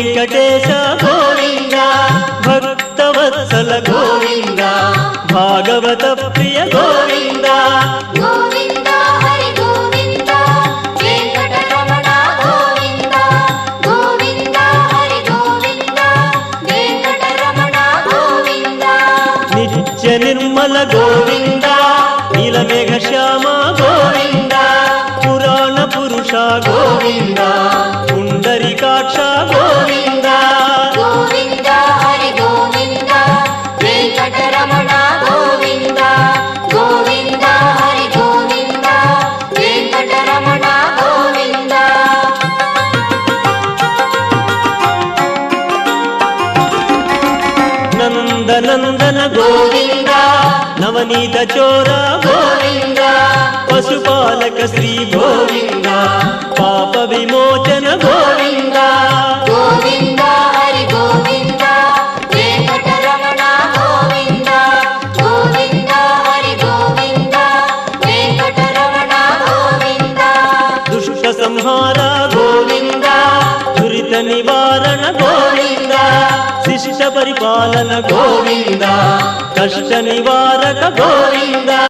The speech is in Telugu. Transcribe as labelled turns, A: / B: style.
A: వెంకటేశ గోవింద భక్తవత్సల గోవింద భాగవత ప్రియ గోవింద
B: గోవింద హరి గోవింద వెంకటరమణ గోవింద గోవింద హరి గోవింద వెంకటరమణ గోవింద
A: నిత్య నిర్మల గోవింద నీలమేఘ శ్యామ గోవింద పురాణ పురుష గోవింద పుండరీకాక్ష గోవింద
B: గోవింద హరి గోవింద వెంకటరమణ గోవింద గోవింద హరి గోవింద వెంకటరమణ గోవింద
A: నందనందన గోవింద నవనీత చోర గోవింద పశుపాలక శ్రీ గోవింద పాప విమోచన గోవింద
B: గోవింద హరి గోవింద వెంకటరమణ గోవింద గోవింద హరి గోవింద వెంకటరమణ గోవింద
A: దుష్ట సంహార గోవింద దురిత నివారణ గోవింద శిష్ట పరిపాలన గోవింద కష్ట నివారక గోవింద